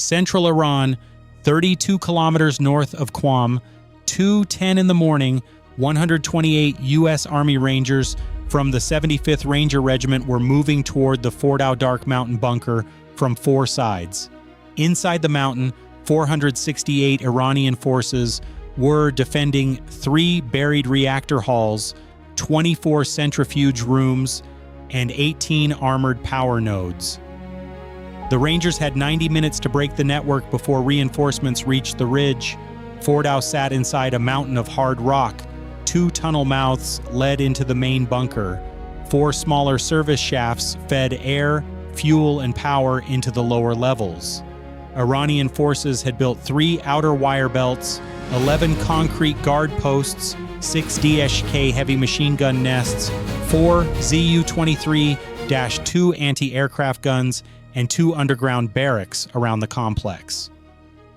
Central Iran, 32 kilometers north of Qom, 2:10 in the morning, 128 U.S. Army Rangers from the 75th Ranger Regiment were moving toward the Fordow Dark Mountain bunker from 4 sides. Inside the mountain, 468 Iranian forces were defending 3 buried reactor halls, 24 centrifuge rooms, and 18 armored power nodes. The Rangers had 90 minutes to break the network before reinforcements reached the ridge. Fordow sat inside a mountain of hard rock. 2 tunnel mouths led into the main bunker. 4 smaller service shafts fed air, fuel, and power into the lower levels. Iranian forces had built 3 outer wire belts, 11 concrete guard posts, 6 DSK heavy machine gun nests, 4 Zu-23-2 anti-aircraft guns, and 2 underground barracks around the complex.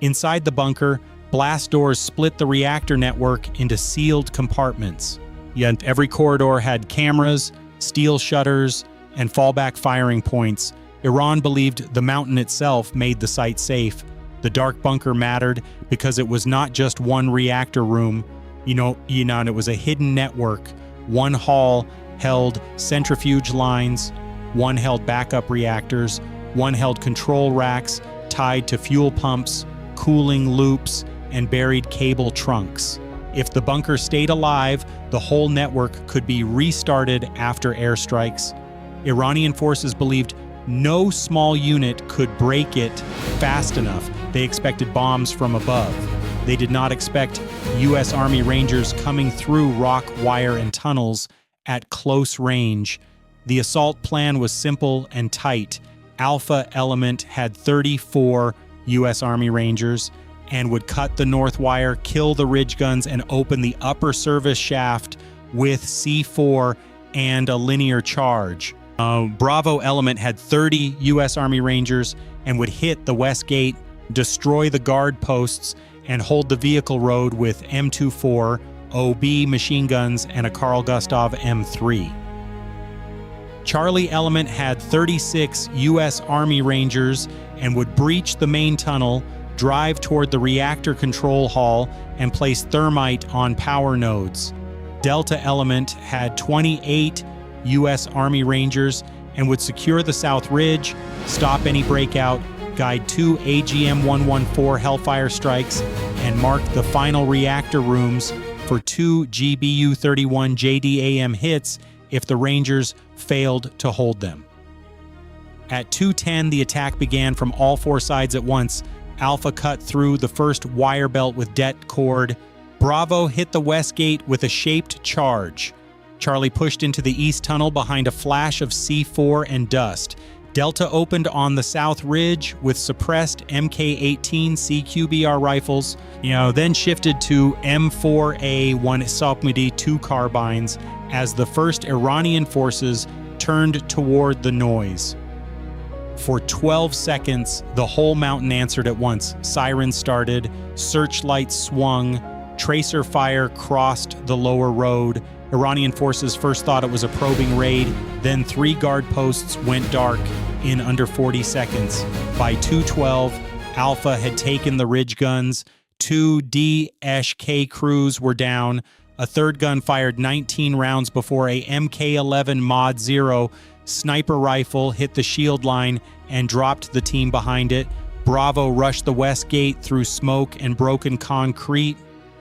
Inside the bunker, blast doors split the reactor network into sealed compartments. Yet every corridor had cameras, steel shutters, and fallback firing points. Iran believed the mountain itself made the site safe. The dark bunker mattered because it was not just one reactor room. It was a hidden network. One hall held centrifuge lines, one held backup reactors, one held control racks tied to fuel pumps, cooling loops, and buried cable trunks. If the bunker stayed alive, the whole network could be restarted after airstrikes. Iranian forces believed no small unit could break it fast enough. They expected bombs from above. They did not expect U.S. Army Rangers coming through rock, wire, and tunnels at close range. The assault plan was simple and tight. Alpha Element had 34 U.S. Army Rangers and would cut the north wire, kill the ridge guns, and open the upper service shaft with C4 and a linear charge. Bravo Element had 30 U.S. Army Rangers and would hit the west gate, destroy the guard posts, and hold the vehicle road with M24, OB machine guns, and a Carl Gustav M3. Charlie Element had 36 U.S. Army Rangers and would breach the main tunnel, drive toward the reactor control hall, and place thermite on power nodes. Delta Element had 28 U.S. Army Rangers and would secure the South Ridge, stop any breakout, guide 2 AGM-114 Hellfire strikes, and mark the final reactor rooms for 2 GBU-31 JDAM hits if the Rangers failed to hold them. At 2:10, the attack began from all 4 sides at once. Alpha cut through the first wire belt with det cord. Bravo hit the west gate with a shaped charge. Charlie pushed into the east tunnel behind a flash of C4 and dust. Delta opened on the south ridge with suppressed MK18 CQBR rifles, then shifted to M4A1 Sokmudi 2 carbines as the first Iranian forces turned toward the noise. For 12 seconds, the whole mountain answered at once. Sirens started, searchlights swung, tracer fire crossed the lower road. Iranian forces first thought it was a probing raid, then 3 guard posts went dark in under 40 seconds. By 2:12, Alpha had taken the ridge guns, 2 DSK crews were down, a third gun fired 19 rounds before a MK11 Mod 0 sniper rifle hit the shield line and dropped the team behind it. Bravo rushed the west gate through smoke and broken concrete.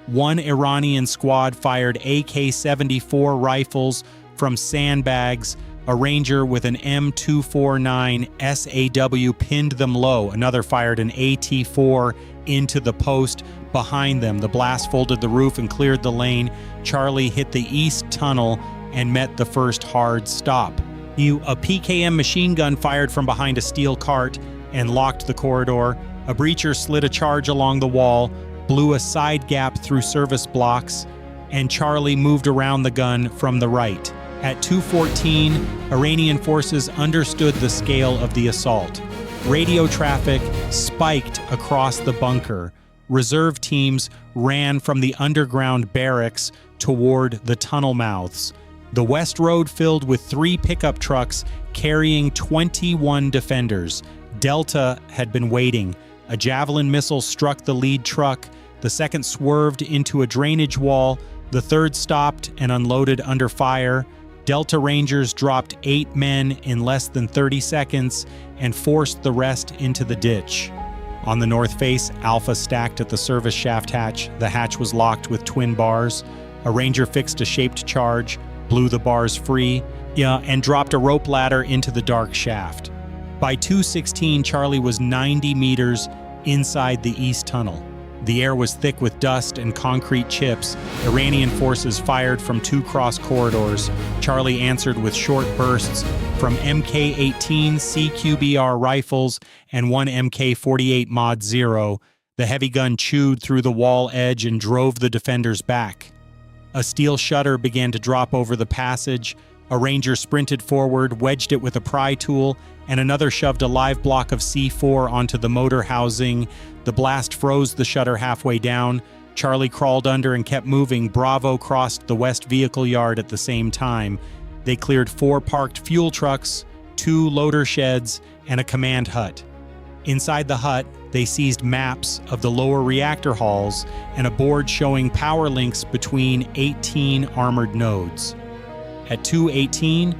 1 Iranian squad fired AK-74 rifles from sandbags. A Ranger with an M249 SAW pinned them low. Another fired an AT-4 into the post behind them. The blast folded the roof and cleared the lane. Charlie hit the east tunnel and met the first hard stop. A PKM machine gun fired from behind a steel cart and locked the corridor. A breacher slid a charge along the wall, blew a side gap through service blocks, and Charlie moved around the gun from the right. At 2:14, Iranian forces understood the scale of the assault. Radio traffic spiked across the bunker. Reserve teams ran from the underground barracks toward the tunnel mouths. The west road filled with 3 pickup trucks carrying 21 defenders. Delta had been waiting. A Javelin missile struck the lead truck, the second swerved into a drainage wall, the third stopped and unloaded under fire. Delta Rangers dropped 8 men in less than 30 seconds and forced the rest into the ditch. On the north face, Alpha stacked at the service shaft hatch. The hatch was locked with twin bars. A Ranger fixed a shaped charge, blew the bars free, and dropped a rope ladder into the dark shaft. By 2:16, Charlie was 90 meters inside the east tunnel. The air was thick with dust and concrete chips. Iranian forces fired from 2 cross corridors. Charlie answered with short bursts from MK18 CQBR rifles and 1 MK48 Mod 0. The heavy gun chewed through the wall edge and drove the defenders back. A steel shutter began to drop over the passage. A Ranger sprinted forward, wedged it with a pry tool, and another shoved a live block of C4 onto the motor housing. The blast froze the shutter halfway down. Charlie crawled under and kept moving. Bravo crossed the west vehicle yard at the same time. They cleared 4 parked fuel trucks, 2 loader sheds, and a command hut. Inside the hut, they seized maps of the lower reactor halls and a board showing power links between 18 armored nodes. At 2:18,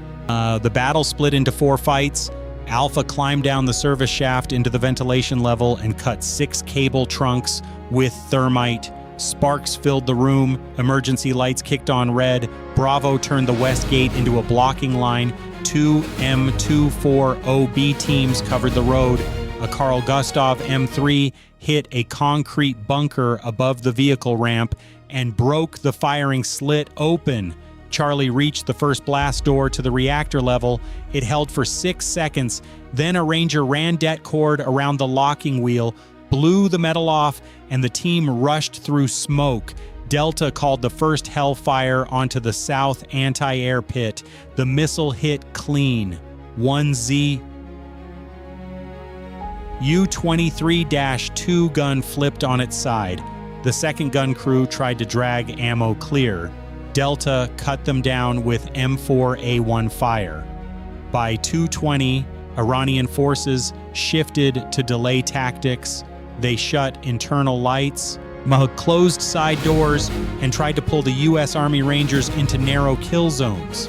the battle split into 4 fights. Alpha climbed down the service shaft into the ventilation level and cut 6 cable trunks with thermite. Sparks filled the room. Emergency lights kicked on red. Bravo turned the west gate into a blocking line. 2 M24OB teams covered the road. A Carl Gustav M3 hit a concrete bunker above the vehicle ramp and broke the firing slit open. Charlie reached the first blast door to the reactor level. It held for 6 seconds. Then a Ranger ran det cord around the locking wheel, blew the metal off, and the team rushed through smoke. Delta called the first Hellfire onto the south anti-air pit. The missile hit clean. 1Z U-23-2 gun flipped on its side. The second gun crew tried to drag ammo clear. Delta cut them down with M4A1 fire. By 2:20, Iranian forces shifted to delay tactics. They shut internal lights, closed side doors, and tried to pull the U.S. Army Rangers into narrow kill zones.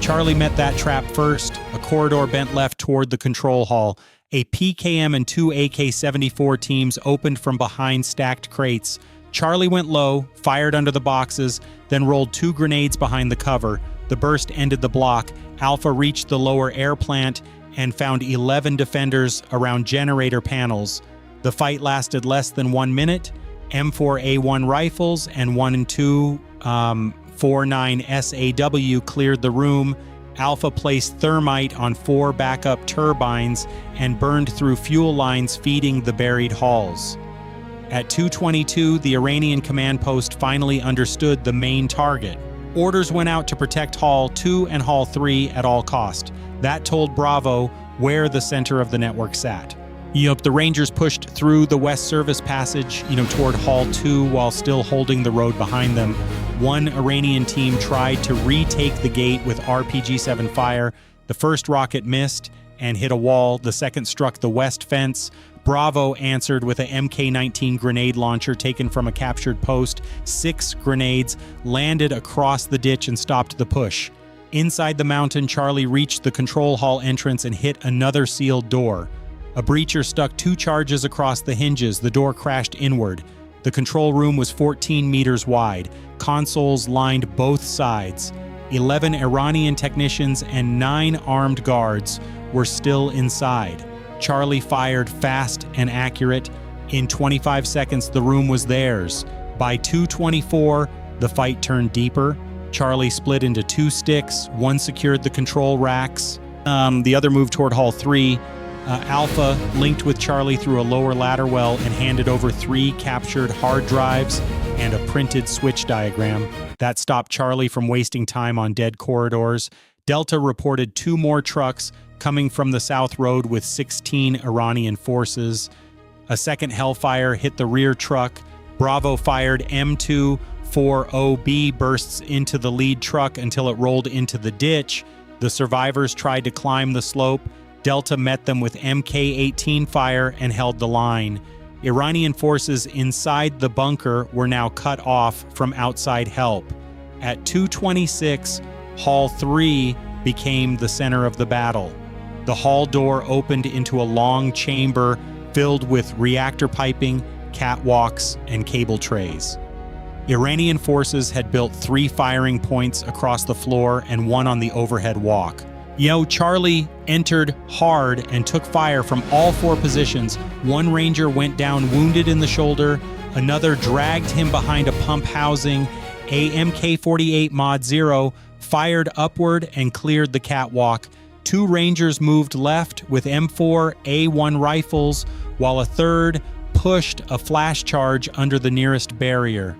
Charlie met that trap first. A corridor bent left toward the control hall. A PKM and 2 AK-74 teams opened from behind stacked crates. Charlie went low, fired under the boxes, then rolled 2 grenades behind the cover. The burst ended the block. Alpha reached the lower air plant and found 11 defenders around generator panels. The fight lasted less than 1 minute. M4A1 rifles and 1 and 2 49 SAW cleared the room. Alpha placed thermite on 4 backup turbines and burned through fuel lines feeding the buried halls. At 2:22, the Iranian command post finally understood the main target. Orders went out to protect Hall 2 and Hall 3 at all cost. That told Bravo where the center of the network sat. The Rangers pushed through the west service passage, toward Hall 2 while still holding the road behind them. 1 Iranian team tried to retake the gate with RPG-7 fire. The first rocket missed and hit a wall. The second struck the west fence. Bravo answered with a MK19 grenade launcher taken from a captured post. 6 grenades landed across the ditch and stopped the push. Inside the mountain, Charlie reached the control hall entrance and hit another sealed door. A breacher stuck 2 charges across the hinges. The door crashed inward. The control room was 14 meters wide. Consoles lined both sides. 11 Iranian technicians and 9 armed guards were still inside. Charlie fired fast and accurate. In 25 seconds, the room was theirs. By 2:24, the fight turned deeper. Charlie split into 2 sticks. One secured the control racks. The other moved toward Hall 3. Alpha linked with Charlie through a lower ladder well and handed over 3 captured hard drives and a printed switch diagram. That stopped Charlie from wasting time on dead corridors. Delta reported 2 more trucks coming from the South Road with 16 Iranian forces. A second Hellfire hit the rear truck. Bravo fired M24OB bursts into the lead truck until it rolled into the ditch. The survivors tried to climb the slope. Delta met them with MK18 fire and held the line. Iranian forces inside the bunker were now cut off from outside help. At 2:26, Hall 3 became the center of the battle. The hall door opened into a long chamber filled with reactor piping, catwalks, and cable trays. Iranian forces had built 3 firing points across the floor and 1 on the overhead walk. Charlie entered hard and took fire from all 4 positions. 1 Ranger went down wounded in the shoulder, another dragged him behind a pump housing. A MK18 Mod 0 fired upward and cleared the catwalk. 2 Rangers moved left with M4A1 rifles, while a third pushed a flash charge under the nearest barrier.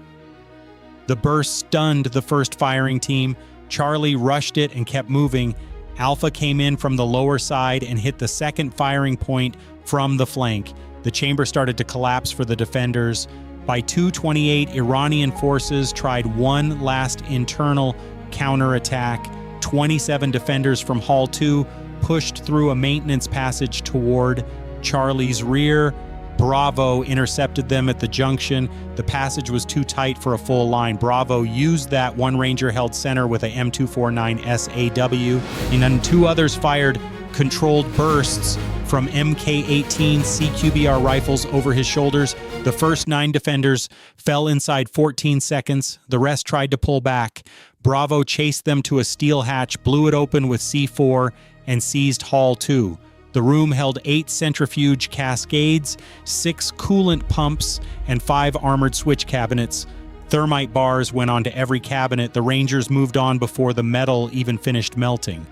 The burst stunned the first firing team. Charlie rushed it and kept moving. Alpha came in from the lower side and hit the second firing point from the flank. The chamber started to collapse for the defenders. By 2:28, Iranian forces tried one last internal counterattack. 27 defenders from Hall 2 pushed through a maintenance passage toward Charlie's rear. Bravo intercepted them at the junction. The passage was too tight for a full line. Bravo used that. 1 Ranger held center with a M249 SAW, and then 2 others fired controlled bursts from MK18 CQBR rifles over his shoulders. The first 9 defenders fell inside 14 seconds. The rest tried to pull back. Bravo chased them to a steel hatch, blew it open with C4, and seized Hall 2. The room held 8 centrifuge cascades, 6 coolant pumps, and 5 armored switch cabinets. Thermite bars went onto every cabinet. The Rangers moved on before the metal even finished melting.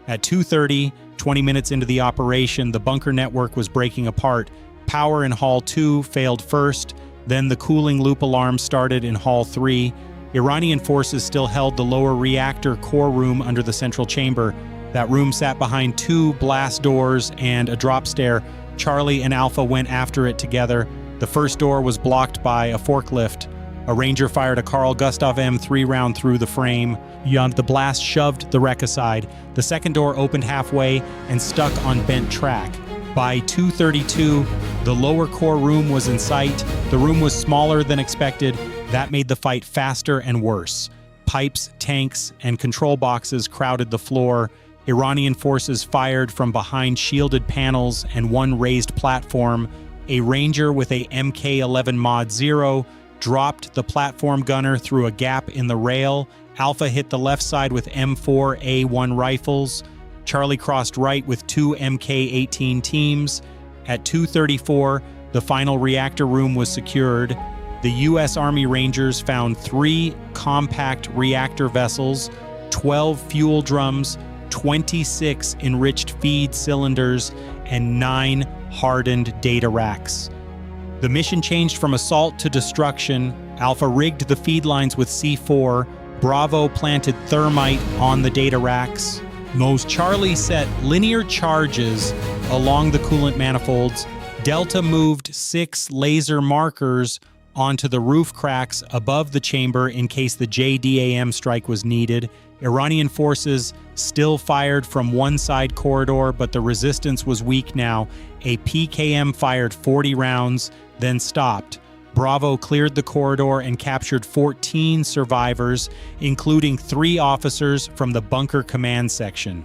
At 2:30, 20 minutes into the operation, the bunker network was breaking apart. Power in Hall 2 failed first, then the cooling loop alarm started in Hall 3. Iranian forces still held the lower reactor core room under the central chamber. That room sat behind 2 blast doors and a drop stair. Charlie and Alpha went after it together. The first door was blocked by a forklift. A Ranger fired a Carl Gustav M3 round through the frame. The blast shoved the wreck aside. The second door opened halfway and stuck on bent track. By 2:32, the lower core room was in sight. The room was smaller than expected. That made the fight faster and worse. Pipes, tanks, and control boxes crowded the floor. Iranian forces fired from behind shielded panels and 1 raised platform. A Ranger with a MK11 Mod 0 dropped the platform gunner through a gap in the rail. Alpha hit the left side with M4A1 rifles. Charlie crossed right with 2 MK18 teams. At 2:34, the final reactor room was secured. The U.S. Army Rangers found 3 compact reactor vessels, 12 fuel drums, 26 enriched feed cylinders, and 9 hardened data racks. The mission changed from assault to destruction. Alpha rigged the feed lines with C4. Bravo planted thermite on the data racks. Charlie set linear charges along the coolant manifolds. Delta moved 6 laser markers onto the roof cracks above the chamber in case the JDAM strike was needed. Iranian forces still fired from one side corridor, but the resistance was weak now. A PKM fired 40 rounds, then stopped. Bravo cleared the corridor and captured 14 survivors, including 3 officers from the bunker command section.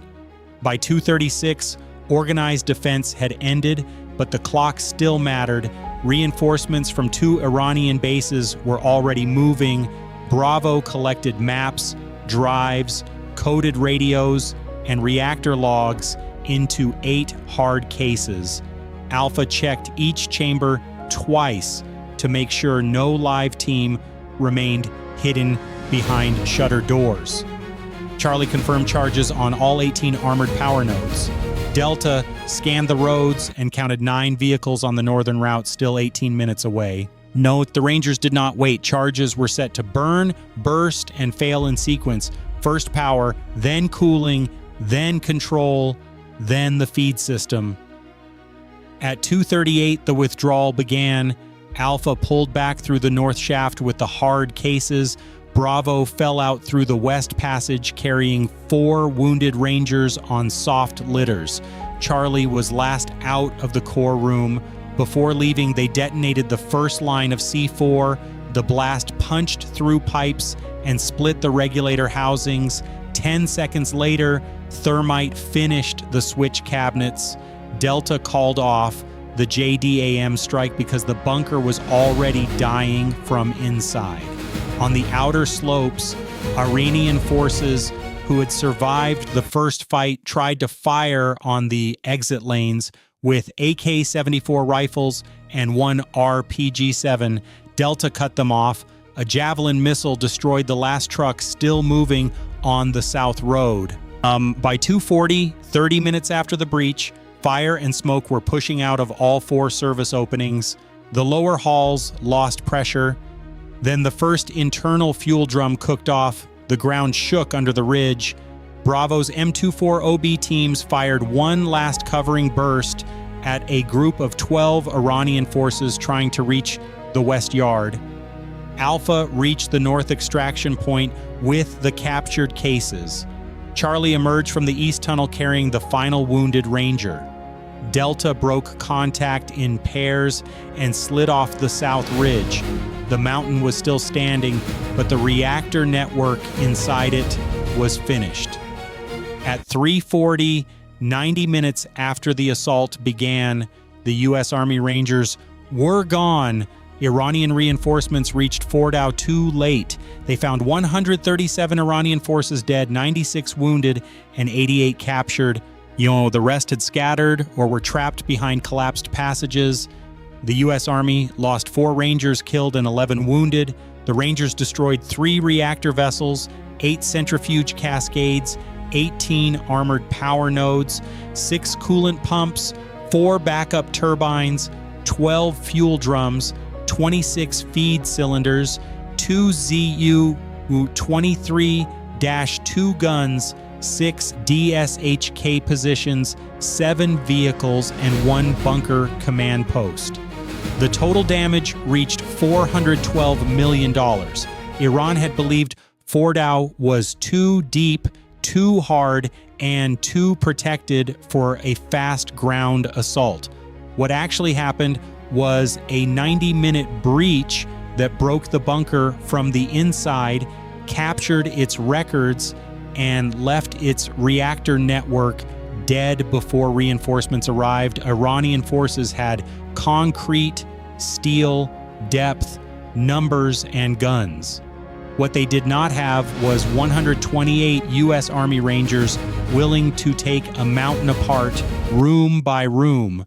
By 2:36, organized defense had ended, but the clock still mattered. Reinforcements from 2 Iranian bases were already moving. Bravo collected maps, drives, coded radios, and reactor logs into 8 hard cases. Alpha checked each chamber twice to make sure no live team remained hidden behind shutter doors. Charlie confirmed charges on all 18 armored power nodes. Delta scanned the roads and counted 9 vehicles on the northern route, still 18 minutes away. Note, the Rangers did not wait. Charges were set to burn, burst, and fail in sequence. First power, then cooling, then control, then the feed system. At 2:38, the withdrawal began. Alpha pulled back through the north shaft with the hard cases. Bravo fell out through the west passage carrying 4 wounded Rangers on soft litters. Charlie was last out of the core room. Before leaving, they detonated the first line of C4. The blast punched through pipes and split the regulator housings. 10 seconds later, thermite finished the switch cabinets. Delta called off the JDAM strike because the bunker was already dying from inside. On the outer slopes, Iranian forces who had survived the first fight tried to fire on the exit lanes with AK-74 rifles and one RPG-7. Delta cut them off. A Javelin missile destroyed the last truck still moving on the south road. By 2:40, 30 minutes after the breach, fire and smoke were pushing out of all 4 service openings. The lower halls lost pressure. Then the first internal fuel drum cooked off. The ground shook under the ridge. Bravo's M24 OB teams fired one last covering burst at a group of 12 Iranian forces trying to reach the West Yard. Alpha reached the north extraction point with the captured cases. Charlie emerged from the east tunnel carrying the final wounded Ranger. Delta broke contact in pairs and slid off the south ridge. The mountain was still standing, but the reactor network inside it was finished. At 3:40, 90 minutes after the assault began, the U.S. Army Rangers were gone. Iranian reinforcements reached Fordow too late. They found 137 Iranian forces dead, 96 wounded, and 88 captured. The rest had scattered or were trapped behind collapsed passages. The U.S. Army lost 4 Rangers killed and 11 wounded. The Rangers destroyed 3 reactor vessels, 8 centrifuge cascades, 18 armored power nodes, 6 coolant pumps, 4 backup turbines, 12 fuel drums, 26 feed cylinders, 2 ZU-23-2 guns, 6 DSHK positions, 7 vehicles, and 1 bunker command post. The total damage reached $412 million. Iran had believed Fordow was too deep, too hard, and too protected for a fast ground assault. What actually happened was a 90-minute breach that broke the bunker from the inside, captured its records, and left its reactor network dead before reinforcements arrived. Iranian forces had concrete, steel, depth, numbers, and guns. What they did not have was 128 U.S. Army Rangers willing to take a mountain apart, room by room.